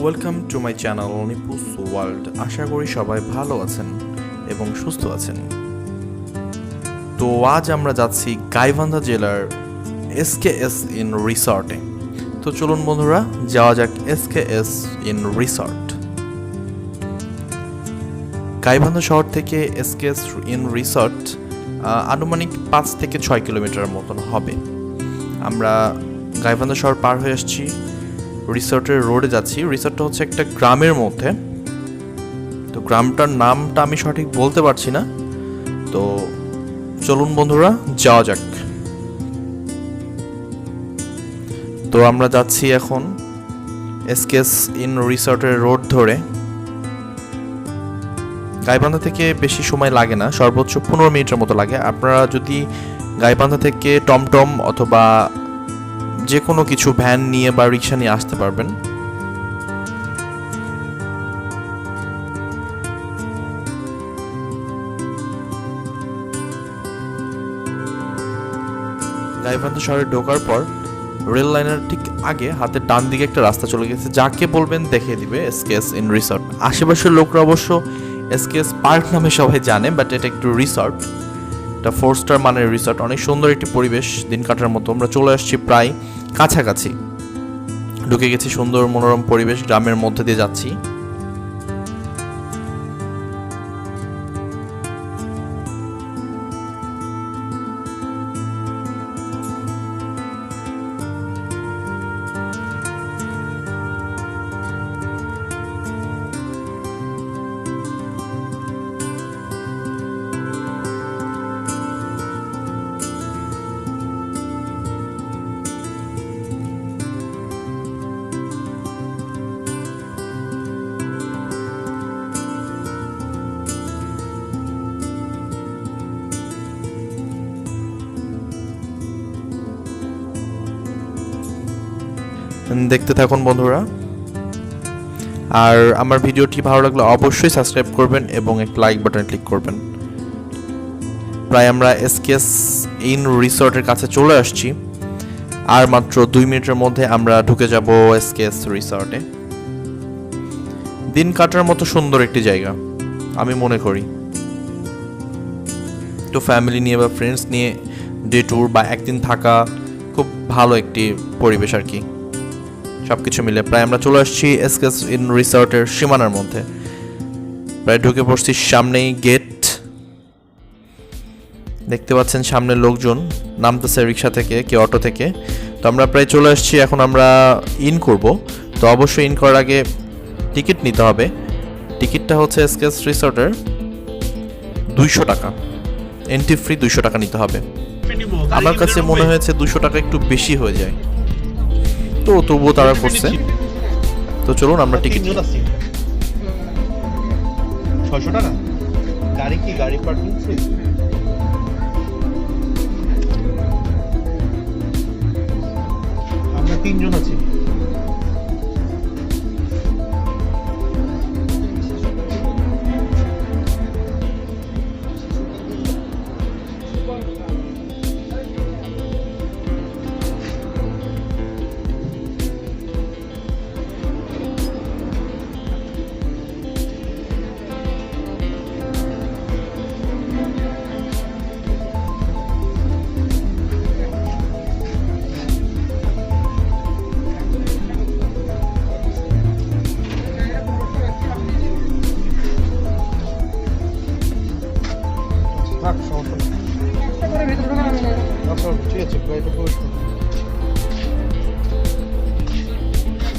Welcome to my channel Nipu's world. আশা করি সবাই ভালো আছেন এবং সুস্থ আছেন। তো আজ আমরা যাচ্ছি গাইবান্ধা জেলার এসকেএস ইন রিসর্টে। তো চলুন বন্ধুরা যাওয়া যাক এসকেএস ইন রিসর্ট। গাইবান্ধা শহর থেকে এসকেএস ইন রিসর্ট আনুমানিক 5 থেকে 6 কিলোমিটার মতন হবে। আমরা গাইবান্ধা শহর পার হয়ে আসছি, রিসর্টের রোডে যাচ্ছি। রিসর্টটা হচ্ছে একটা গ্রামের মধ্যে, তো গ্রামটার নামটা আমি সঠিক বলতে পারছি না। তো চলুন বন্ধুরা যাওয়া যাক। তো আমরা যাচ্ছি এখন এসকেএস ইন রিসর্টের রোড ধরে। গাইবান্ধা থেকে বেশি সময় লাগে না, সর্বোচ্চ 15 মিনিটের মতো লাগে। আপনারা যদি গাইবান্ধা থেকে টমটম অথবা যে কোনো কিছু ভ্যান নিয়ে বা রিক্সা নিয়ে আসতে পারবেন। গাইবান্ধা শহরে ঢোকার পর রেল লাইনের ঠিক আগে হাতের ডান দিকে একটা রাস্তা চলে গেছে, যাকে বলবেন দেখিয়ে দিবে এসকেএস ইন রিসর্ট। আশেপাশের লোকরা অবশ্য এসকেএস পার্ক নামে সবাই জানে, বাট এটা একটু রিসর্ট, এটা 4 স্টার মানের রিসর্ট। অনেক সুন্দর একটি পরিবেশ দিন কাটার মতো। আমরা চলে আসছি প্রায় কাছাকাছি, ঢুকে গেছি সুন্দর মনোরম পরিবেশ, গ্রামের মধ্যে দিয়ে যাচ্ছি। দেখতে থাকুন বন্ধুরা, আর আমার ভিডিওটি ভালো লাগলে অবশ্যই সাবস্ক্রাইব করবেন এবং একটা লাইক বাটন ক্লিক করবেন। প্রায় আমরা এসকেএস ইন রিসর্টের কাছে চলে আসছি, আর মাত্র 2 মিনিটের মধ্যে আমরা ঢুকে যাব এসকেএস রিসর্টে। দিন কাটার মতো সুন্দর একটি জায়গা আমি মনে করি। তো ফ্যামিলি নিয়ে বা ফ্রেন্ডস নিয়ে ডে ট্যুর বা একদিন থাকা খুব ভালো একটি পরিবেশ আর কি। সবকিছু মিলে প্রায় আমরা চলে আসছি এসকেএস ইন রিসর্টের সীমানার মধ্যে। প্রায় ঢুকে পড়ছি, সামনেই গেট। দেখতে পাচ্ছেন সামনে লোকজন নামতেছে রিক্সা থেকে, কেউ অটো থেকে। তো আমরা প্রায় চলে আসছি, এখন আমরা ইন করব। তো অবশ্যই ইন করার আগে টিকিট নিতে হবে। টিকিটটা হচ্ছে এসকেএস রিসর্টের 200 টাকা, এন্ট্রি ফ্রি 200 টাকা নিতে হবে। আমার কাছে মনে হয়েছে 200 টাকা একটু বেশি হয়ে যায়, তো তবুও তারা করছে। তো চলুন আমরা টিকিট 600 টাকা। গাড়ি কি গাড়ি পার্কিং আছে? আমরা 3 জন আছি।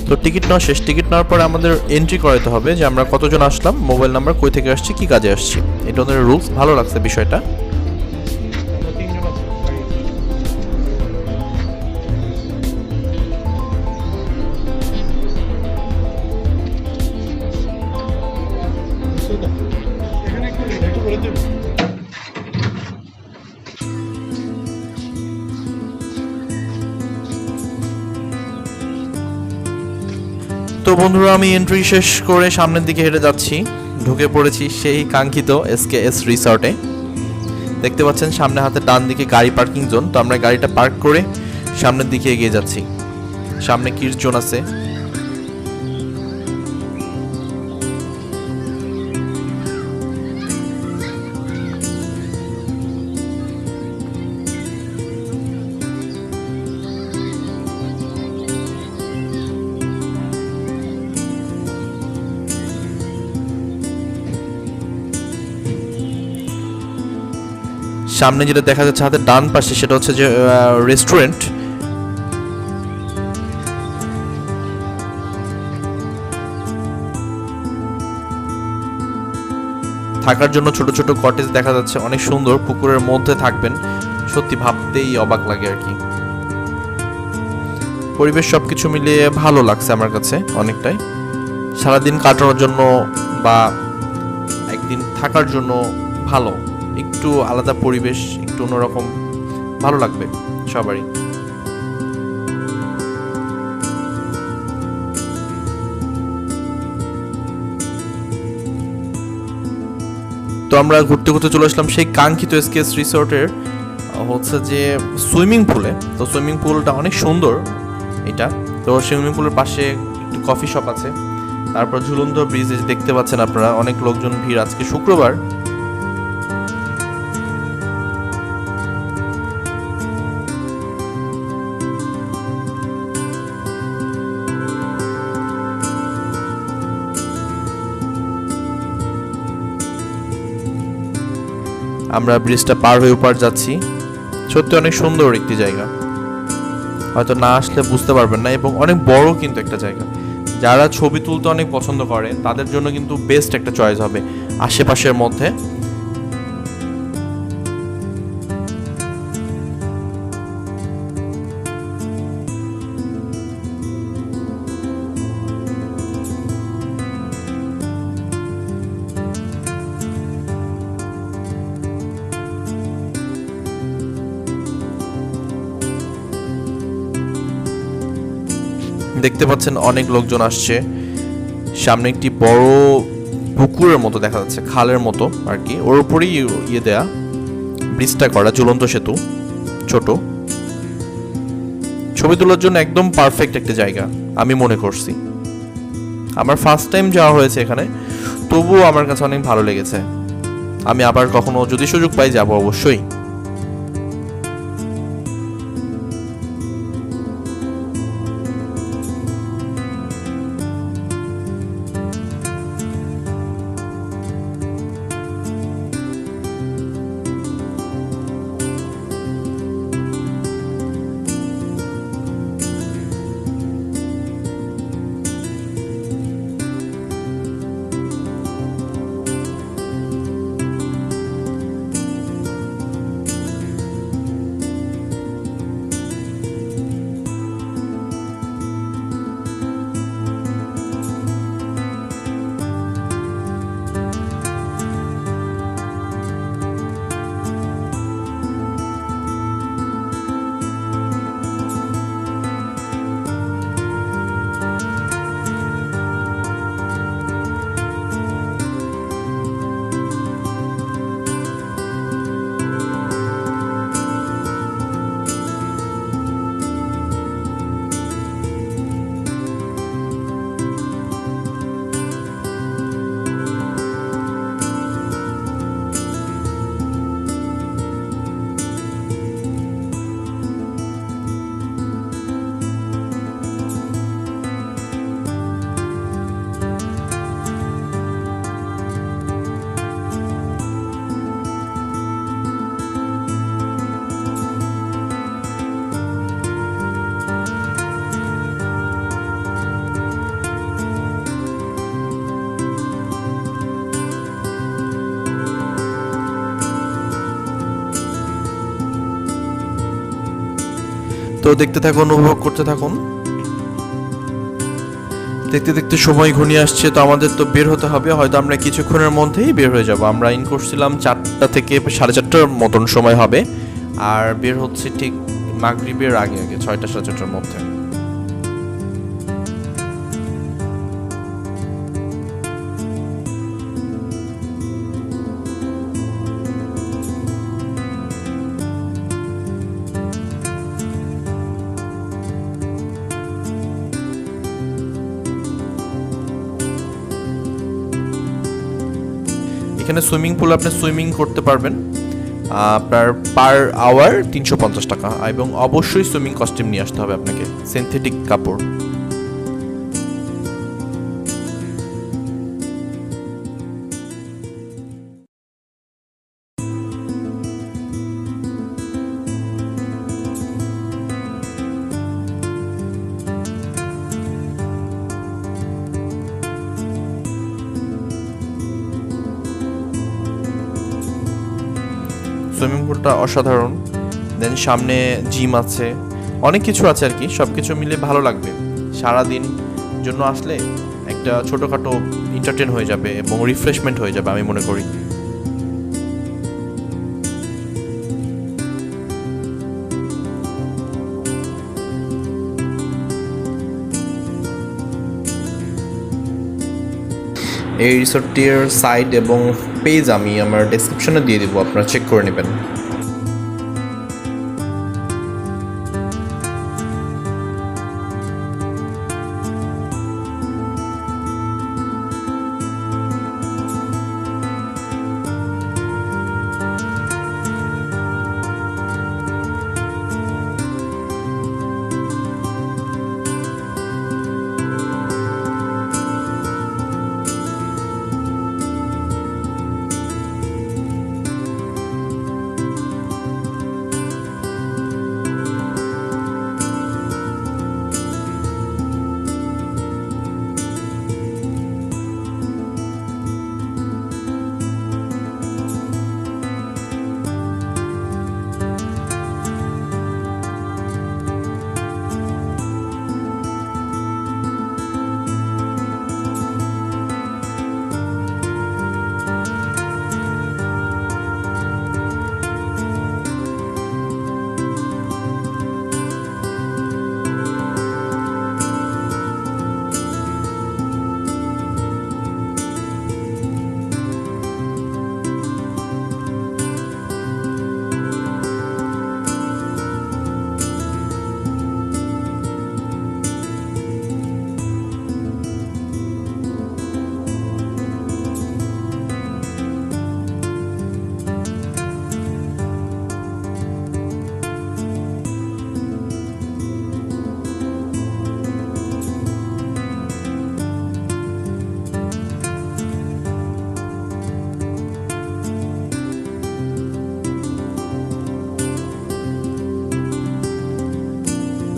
তো টিকিট নেওয়া শেষ। টিকিট নেওয়ার পরে আমাদের এন্ট্রি করাতে হবে যে আমরা কতজন আসলাম, মোবাইল নাম্বার, কই থেকে আসছি, কি কাজে আসছি। এটা ওদের রুলস, ভালো লাগছে বিষয়টা। তো বন্ধুরা আমি এন্ট্রি শেষ করে সামনের দিকে হেঁটে যাচ্ছি, ঢুকে পড়েছি সেই কাঙ্ক্ষিত এসকেএস রিসর্টে। দেখতে পাচ্ছেন সামনে হাতে ডান দিকে গাড়ি পার্কিং জোন। তো আমরা গাড়িটা পার্ক করে সামনের দিকে এগিয়ে যাচ্ছি। সামনে কিডস জোন আছে। সামনে যেটা দেখা যাচ্ছে হাতের ডান পাশে সেটা হচ্ছে যে রেস্টুরেন্ট। থাকার জন্য ছোট ছোট কটেজ দেখা যাচ্ছে, অনেক সুন্দর। পুকুরের মধ্যে থাকবেন, সত্যি ভাবতেই অবাক লাগে আর কি। পরিবেশ সবকিছু মিলিয়ে ভালো লাগছে আমার কাছে অনেকটাই। সারাদিন কাটানোর জন্য বা একদিন থাকার জন্য ভালো, একটু আলাদা পরিবেশ, একটু অন্যরকম, ভালো লাগবে সবারই। তো আমরা ঘুরতে ঘুরতে চলে আসলাম সেই কাঙ্ক্ষিত এসকেএস রিসোর্টের হচ্ছে যে সুইমিং পুলে। তো সুইমিং পুলটা অনেক সুন্দর এটা। তো সুইমিং পুলের পাশে একটু কফি শপ আছে, তারপর ঝুলন্ত ব্রিজ দেখতে পাচ্ছেন আপনারা, অনেক লোকজন ভিড়, আজকে শুক্রবার। আমরা ব্রিজটা পার হয়ে উপর যাচ্ছি। সত্যি অনেক সুন্দর একটি জায়গা, হয়তো না আসলে বুঝতে পারবেন না, এবং অনেক বড় কিন্তু একটা জায়গা। যারা ছবি তুলতে অনেক পছন্দ করে তাদের জন্য কিন্তু বেস্ট একটা চয়েস হবে আশেপাশের মধ্যে। দেখতে পাচ্ছেন অনেক লোকজন আসছে। সামনে একটি বড় পুকুরের মতো দেখা যাচ্ছে, খালের মতো আর কি, ওর উপরেই ইয়ে দেয়া ব্রিজটা করা, ঝুলন্ত সেতু ছোট। ছবি তোলার জন্য একদম পারফেক্ট একটা জায়গা আমি মনে করছি। আমার ফার্স্ট টাইম যাওয়া হয়েছে এখানে, তবুও আমার কাছে অনেক ভালো লেগেছে। আমি আবার কখনো যদি সুযোগ পাই যাব অবশ্যই। তো দেখতে থাকুন, উপভোগ করতে থাকুন। দেখতে দেখতে সময় ঘনিয়ে আসছে, তো আমাদের তো বের হতে হবে। হয়তো আমরা কিছুক্ষণের মধ্যেই বের হয়ে যাব। আমরা ইন করছিলাম 4টা থেকে 4:30টার মতন সময় হবে, আর বের হচ্ছে ঠিক মাগরিবের আগে আগে 6টা 6:30টার মধ্যে। এখানে সুইমিং পুল, আপনি সুইমিং করতে পারবেন। আপনার পার আওয়ার 350 টাকা, এবং অবশ্যই সুইমিং কস্টিউম নিয়ে আসতে হবে আপনাকে, সিনথেটিক কাপড়। সুইমিং পুলটা অসাধারণ। দেন সামনে জিম আছে, অনেক কিছু আছে আর কি, সব কিছু মিলে ভালো লাগবে। সারাদিন জন্য আসলে একটা ছোটোখাটো এন্টারটেন হয়ে যাবে এবং রিফ্রেশমেন্ট হয়ে যাবে আমি মনে করি। এই রিসোর্টটির সাইট এবং পেজ আমি আমার ডেসক্রিপশনে দিয়ে দিব, আপনারা চেক করে নেবেন।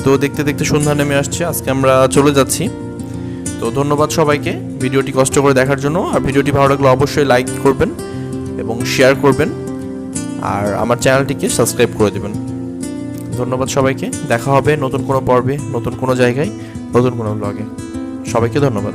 তো দেখতে দেখতে সন্ধ্যা নেমে আসছে, আজকে আমরা চলে যাচ্ছি। তো ধন্যবাদ সবাইকে ভিডিওটি কষ্ট করে দেখার জন্য। আর ভিডিওটি ভালো লাগলে অবশ্যই লাইক করবেন এবং শেয়ার করবেন, আর আমার চ্যানেলটিকে সাবস্ক্রাইব করে দেবেন। ধন্যবাদ সবাইকে, দেখা হবে নতুন কোনো পর্বে, নতুন কোনো জায়গায়, নতুন কোনো ব্লগে। সবাইকে ধন্যবাদ।